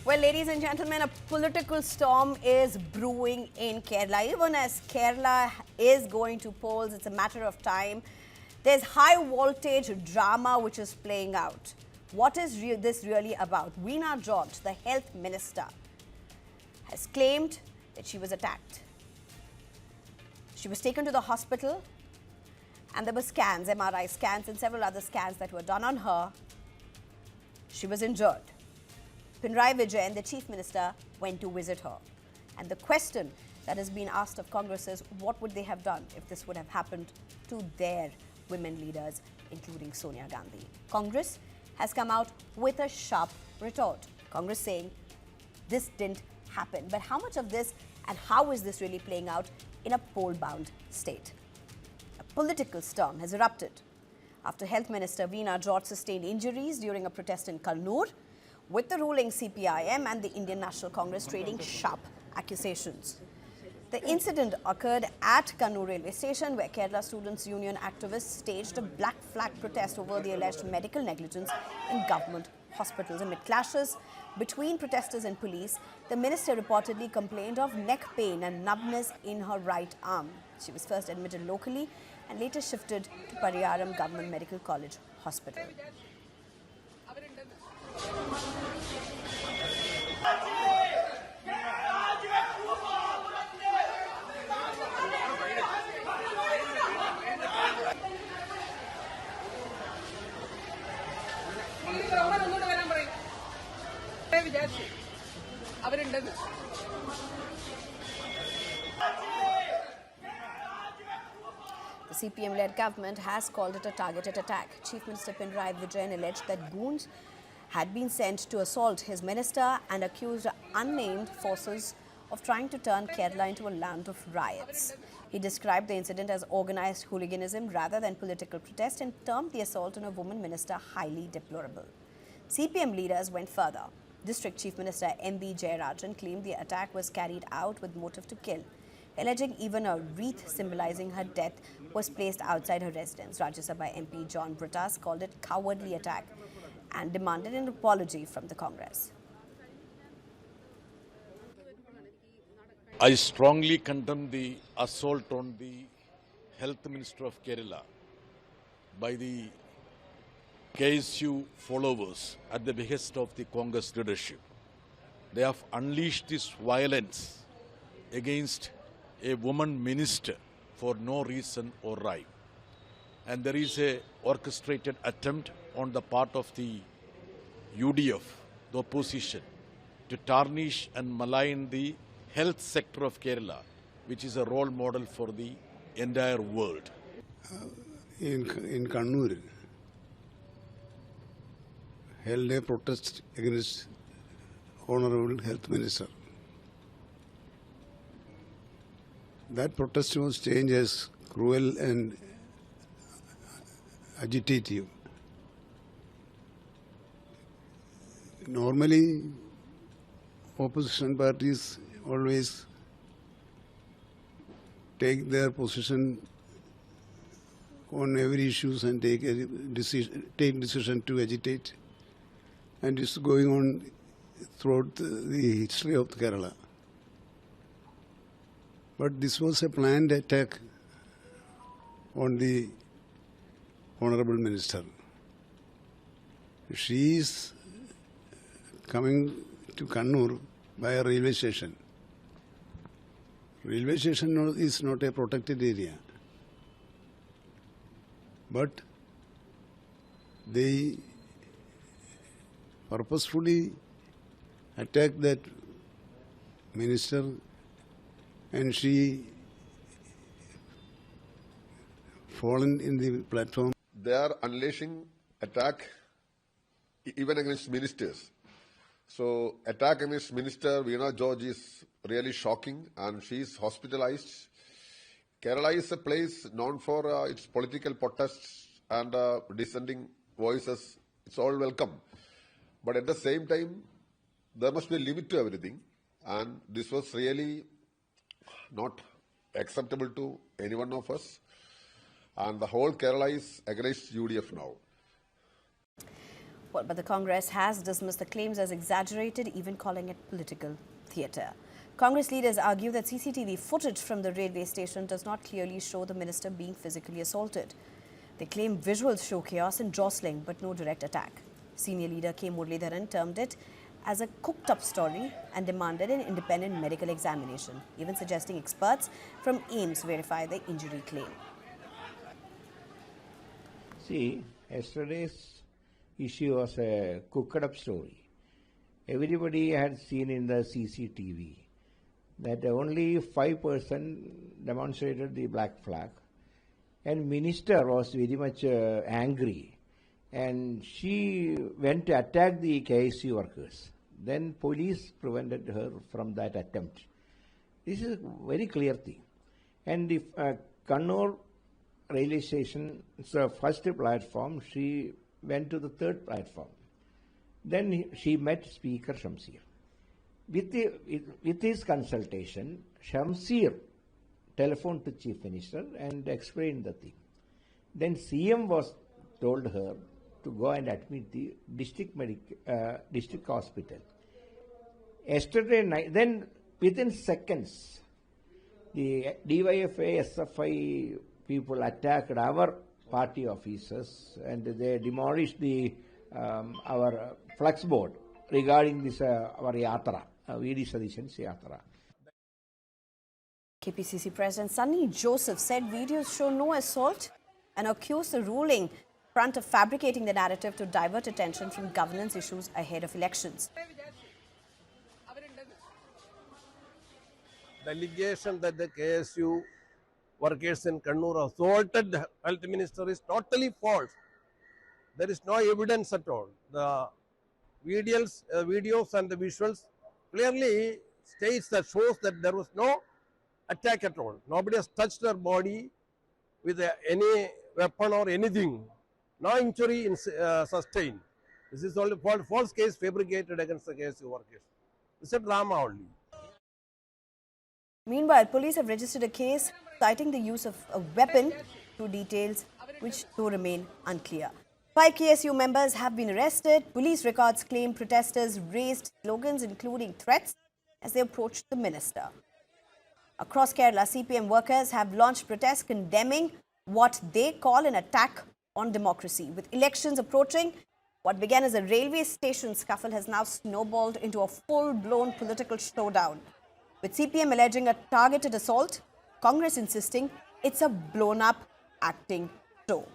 Well, ladies and gentlemen, a political storm is brewing in Kerala. Even as Kerala is going to polls, it's a matter of time. There's high voltage drama which is playing out. What is this really about? Veena George, the health minister, has claimed that she was attacked. She was taken to the hospital and there were scans, MRI scans and several other scans that were done on her. She was injured. Pinarayi Vijayan, the chief minister, went to visit her. And the question that has been asked of Congress is, what would they have done if this would have happened to their women leaders, including Sonia Gandhi? Congress has come out with a sharp retort. Congress saying this didn't happen. But how much of this and how is this really playing out in a poll-bound state? A political storm has erupted after Health Minister Veena George sustained injuries during a protest in Kannur, with the ruling CPM and the Indian National Congress trading sharp accusations. The incident occurred at Kannur railway station, where Kerala Students' Union activists staged a black flag protest over the alleged medical negligence in government hospitals. Amid clashes between protesters and police, the minister reportedly complained of neck pain and numbness in her right arm. She was first admitted locally and later shifted to Pariyaram Government Medical College Hospital. The CPM-led government has called it a targeted attack. Chief Minister Pinarayi Vijayan alleged that goons had been sent to assault his minister and accused unnamed forces of trying to turn Kerala into a land of riots. He described the incident as organized hooliganism rather than political protest and termed the assault on a woman minister highly deplorable. CPM leaders went further. District Chief Minister M.B. Jayarajan claimed the attack was carried out with motive to kill, alleging even a wreath symbolizing her death was placed outside her residence. Rajya Sabha MP John Brittas called it cowardly attack and demanded an apology from the Congress. I strongly condemn the assault on the Health Minister of Kerala by the KSU followers at the behest of the Congress leadership. They have unleashed this violence against a woman minister for no reason or rhyme. And there is a orchestrated attempt on the part of the UDF, the opposition, to tarnish and malign the health sector of Kerala, which is a role model for the entire world. In Kannur, held a protest against Honorable Health Minister. That protest was changed as cruel and agitative. Normally, opposition parties always take their position on every issue and take decision to agitate, and it's going on throughout the history of Kerala. But this was a planned attack on the Honorable Minister. She is coming to Kannur by a railway station. Railway station is not a protected area. But they purposefully attacked that minister, and she fallen in the platform. They are unleashing attack even against ministers. So attack against Minister Veena George is really shocking, and she is hospitalized. Kerala is a place known for its political protests and dissenting voices. It's all welcome. But at the same time, there must be a limit to everything. And this was really not acceptable to any one of us. And the whole Kerala is against UDF now. Well, but the Congress has dismissed the claims as exaggerated, even calling it political theatre. Congress leaders argue that CCTV footage from the railway station does not clearly show the minister being physically assaulted. They claim visuals show chaos and jostling, but no direct attack. Senior leader K. Muralidharan termed it as a cooked-up story and demanded an independent medical examination, even suggesting experts from AIIMS verify the injury claim. See, yesterday's issue was a cooked-up story. Everybody had seen in the CCTV that only 5% demonstrated the black flag, and minister was very much angry, and she went to attack the KSU workers. Then police prevented her from that attempt. This is a very clear thing. And the Kannur railway station, it's the first platform, she went to the third platform. Then she met Speaker Shamsir. With his consultation, Shamsir telephoned to Chief Minister and explained the thing. Then CM was told her to go and admit the district hospital. Yesterday night, then within seconds, the DYFA, SFI people attacked our party officers and they demolished the our flex board regarding this our yatra, VD Sadishan's yatra. KPCC President Sunny Joseph said videos show no assault and accused the ruling front of fabricating the narrative to divert attention from governance issues ahead of elections. The allegation that the KSU workers in Kannur assaulted the health minister is totally false. There is no evidence at all. The videos and the visuals clearly states that shows that there was no attack at all. Nobody has touched her body with any weapon or anything. No injury sustained. This is only false case fabricated against the KSU workers. It's a drama only. Meanwhile, police have registered a case citing the use of a weapon, to details which though remain unclear. 5 KSU members have been arrested. Police records claim protesters raised slogans including threats as they approached the minister. Across Kerala, CPM workers have launched protests condemning what they call an attack on democracy. With elections approaching, what began as a railway station scuffle has now snowballed into a full-blown political showdown. With CPM alleging a targeted assault, Congress insisting it's a blown-up acting show.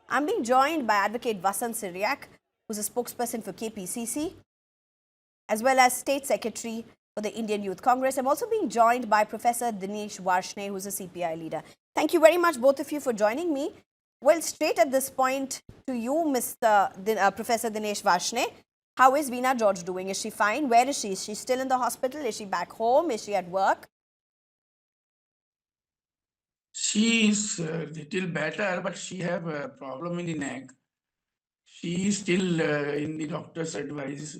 I'm being joined by Advocate Vasant Siriak, who's a spokesperson for KPCC, as well as State Secretary for the Indian Youth Congress. I'm also being joined by Professor Dinesh Varshne, who's a CPI leader. Thank you very much, both of you, for joining me. Well, straight at this point to you, Professor Dinesh Varshne. How is Veena George doing? Is she fine? Where is she? Is she still in the hospital? Is she back home? Is she at work? She is a little better, but she have a problem in the neck. She is still in the doctor's advice.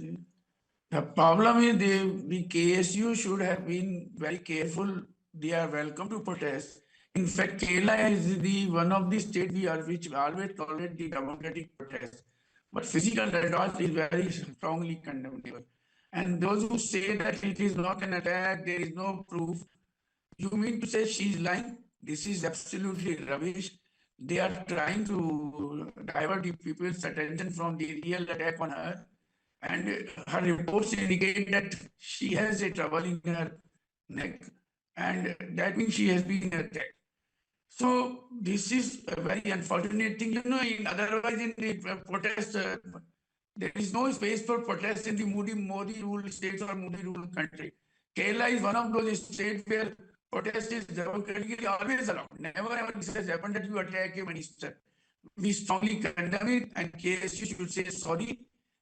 The problem is the KSU should have been very careful. They are welcome to protest. In fact, Kerala is the one of the states which always tolerate the democratic protest. But physical assault is very strongly condemnable. And those who say that it is not an attack, there is no proof, you mean to say she is lying? This is absolutely rubbish. They are trying to divert the people's attention from the real attack on her. And her reports indicate that she has a trouble in her neck. And that means she has been attacked. So this is a very unfortunate thing. You know, otherwise in the protest, there is no space for protest in the Modi ruled states or Modi ruled country. Kerala is one of those states where protest is democratically always allowed. Never ever this has happened that you attack a minister. We strongly condemn it, and KSU should say sorry.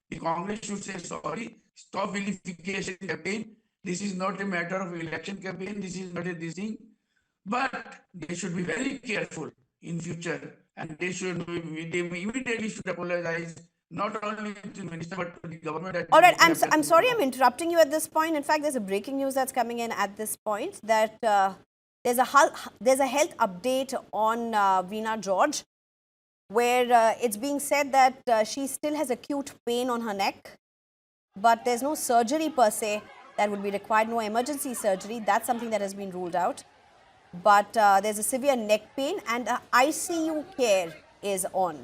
The Congress should say sorry. Stop vilification campaign. This is not a matter of election campaign. This is not a this thing. But they should be very careful in future, and they immediately should apologize, not only to the minister but to the government. All right, I'm sorry I'm interrupting you at this point. In fact, there's a breaking news that's coming in at this point that there's a health update on Veena George. where it's being said that she still has acute pain on her neck, but there's no surgery per se that would be required, no emergency surgery. That's something that has been ruled out. But there's a severe neck pain and ICU care is on.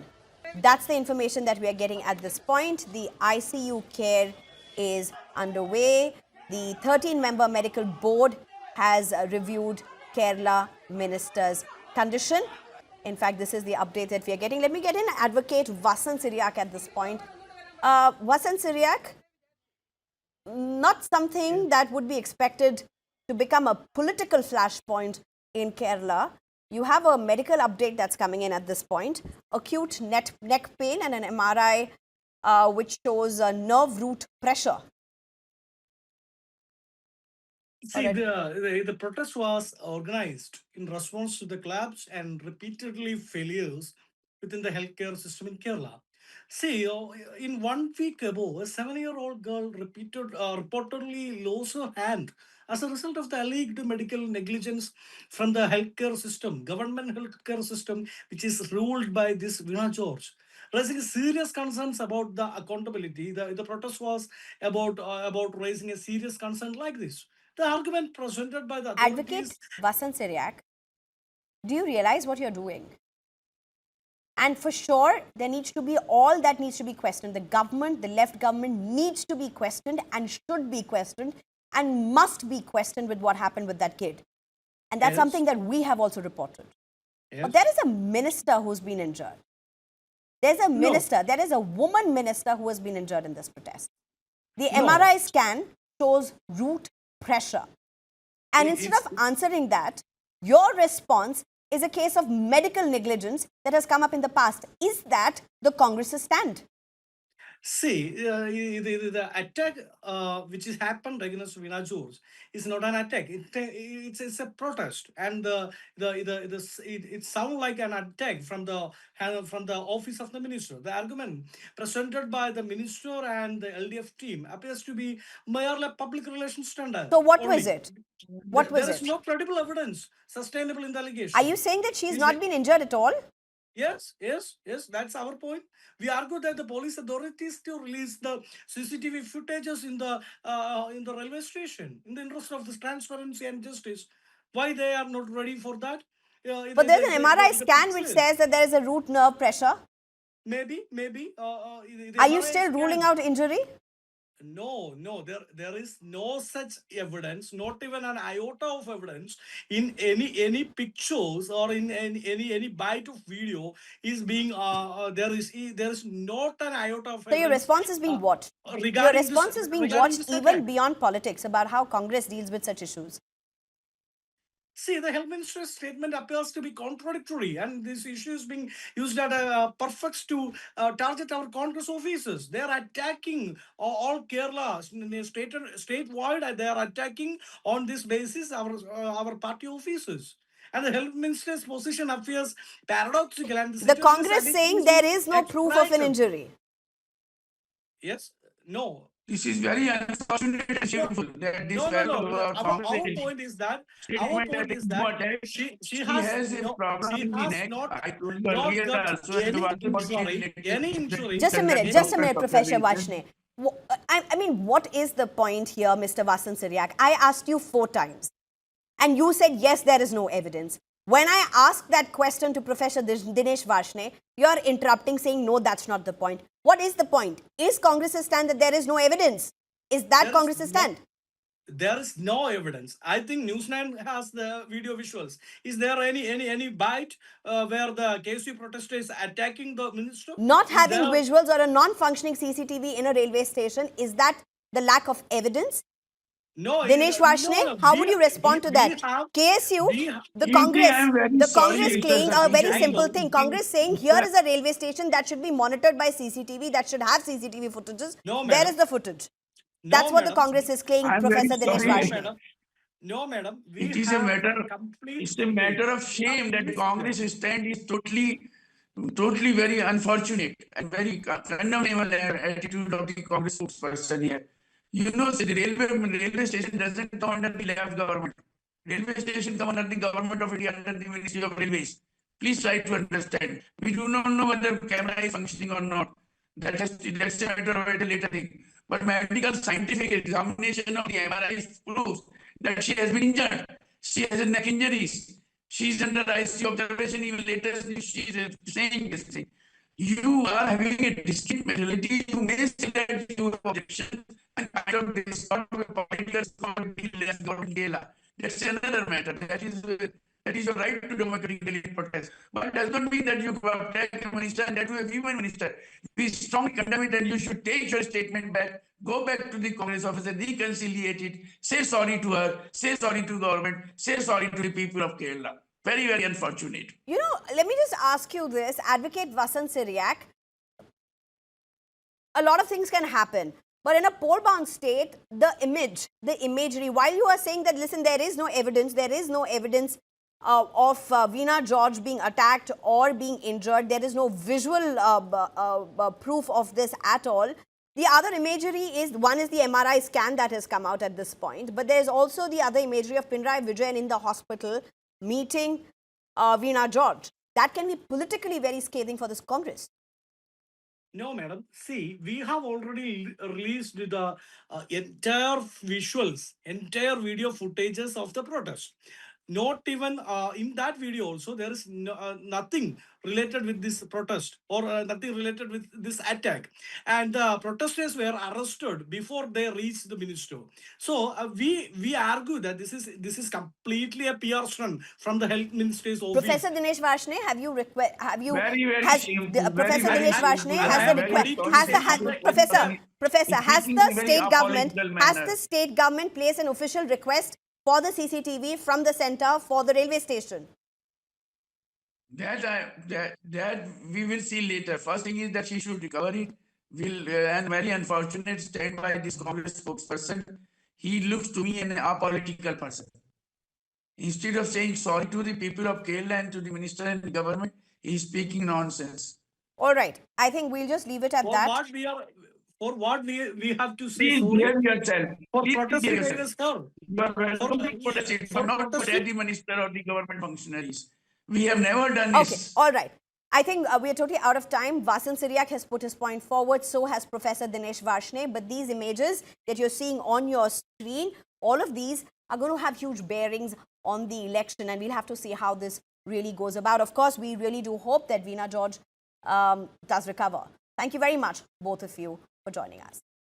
That's the information that we are getting at this point. The ICU care is underway. The 13-member medical board has reviewed Kerala minister's condition. In fact, this is the update that we are getting. Let me get in Advocate Vasant Siriak at this point. Vasant Siriak, not something that would be expected to become a political flashpoint in Kerala. You have a medical update that's coming in at this point. Acute neck pain and an MRI which shows nerve root pressure. See, the protest was organized in response to the collapse and repeatedly failures within the healthcare system in Kerala. See, in 1 week ago, a 7-year-old girl reportedly lost her hand as a result of the alleged medical negligence from the healthcare system, government healthcare system, which is ruled by this Veena George. Raising serious concerns about the accountability, the protest was about raising a serious concern like this. The argument presented by the authorities... Advocate Vasant Siriak, do you realize what you're doing? And for sure, there needs to be all that needs to be questioned. The government, the left government needs to be questioned and should be questioned and must be questioned with what happened with that kid. And that's something that we have also reported. But there is a minister who's been injured. There's a minister, there is a woman minister who has been injured in this protest. The MRI scan shows root pressure. And instead of answering that, your response is a case of medical negligence that has come up in the past. Is that the Congress's stand? See, the attack which has happened against Veena George is not an attack. It's a protest, and it sounds like an attack from the office of the minister. The argument presented by the minister and the LDF team appears to be merely public relations standard. So what was it? What was it? There is no credible evidence sustainable in the allegation. Are you saying that she's not been injured at all? Yes, that's our point. We argue that the police authorities to release the CCTV footages in the railway station in the interest of this transparency and justice. Why they are not ready for that? But there's an MRI scan which says that there is a root nerve pressure. Maybe. Are you still ruling out injury? No, there is no such evidence, not even an iota of evidence in any pictures or in any bite of video is being there is not an iota of evidence. So your response is being what? Your response is being watched even beyond politics about how Congress deals with such issues. See, the health minister's statement appears to be contradictory, and this issue is being used as a perfect to target our Congress officers. They are attacking all Kerala, statewide. They are attacking on this basis our party officers. And the health minister's position appears paradoxical. And the Congress saying there is no proof of an injury. Yes, no. This is very unfortunate and shameful that this Our point is that she has a problem in the neck. I told you earlier any injury. Just a minute, Professor Varshney. I mean, what is the point here, Mr. Vasant Siriak? I asked you 4 times and you said, yes, there is no evidence. When I asked that question to Professor Dinesh Varshney, you are interrupting saying, no, that's not the point. What is the point? Is Congress's stand that there is no evidence? Is that Congress's stand? There is no evidence. I think News9 has the video visuals. Is there any bite where the KSU protester is attacking the minister? Not having visuals or a non-functioning CCTV in a railway station, is that the lack of evidence? No, Dinesh Varshney, how would you respond to that? KSU, the Congress claiming a very simple thing. Congress saying here is a railway station that should be monitored by CCTV, that should have CCTV footages. Where is the footage? That's what the Congress is claiming, Professor Dinesh Varshney. No, madam. It's a matter of shame that the Congress stand is totally very unfortunate and very condemnable attitude of the Congress spokesperson here. You know, the railway station doesn't come under the left government. Railway station come under the government of India, under the Ministry of Railways. Please try to understand. We do not know whether camera is functioning or not. That's a matter of a later thing. But medical scientific examination of the MRI proves that she has been injured. She has a neck injuries. She's under ICU observation. Even later, she is saying this thing. You are having a distinct mentality. You may say that you have objections and kind of this sort of a political government. That's another matter. That is your right to democratically protest. But it does not mean that you attack the minister and that you have human minister. We strongly condemn it and you should take your statement back, go back to the Congress office and reconciliate it, say sorry to her, say sorry to government, say sorry to the people of Kerala. Very, very unfortunate. You know, let me just ask you this, Advocate Vasant Siriak. A lot of things can happen. But in a poll-bound state, the imagery, while you are saying that, listen, there is no evidence of Veena George being attacked or being injured. There is no visual proof of this at all. The other imagery is, one is the MRI scan that has come out at this point, but there is also the other imagery of Pinarayi Vijayan in the hospital meeting Veena George. That can be politically very scathing for this Congress. No, madam. See, we have already released the entire visuals, entire video footages of the protest. Not even in that video also, there is nothing related with this protest or nothing related with this attack. And the protesters were arrested before they reached the minister. So we argue that this is completely a PR stunt from the health minister's office. Professor Dinesh Varshney, has the state government placed an official request for the CCTV from the center for the railway station? That we will see later. First thing is that she should recover it. And very unfortunate stand by this Congress spokesperson. He looks to me an apolitical person. Instead of saying sorry to the people of Kerala and to the minister and the government, he is speaking nonsense. All right. I think we'll just leave it at that. For what we have to say Please sorry. behave yourself. For Please protesting behave against yourself. her. You are welcome to protest it, but not to attack the minister or the government functionaries. We have never done this. Okay, all right. I think we are totally out of time. Vasant Siriak has put his point forward, so has Professor Dinesh Varshney. But these images that you're seeing on your screen, all of these are going to have huge bearings on the election, and we'll have to see how this really goes about. Of course, we really do hope that Veena George does recover. Thank you very much, both of you, for joining us.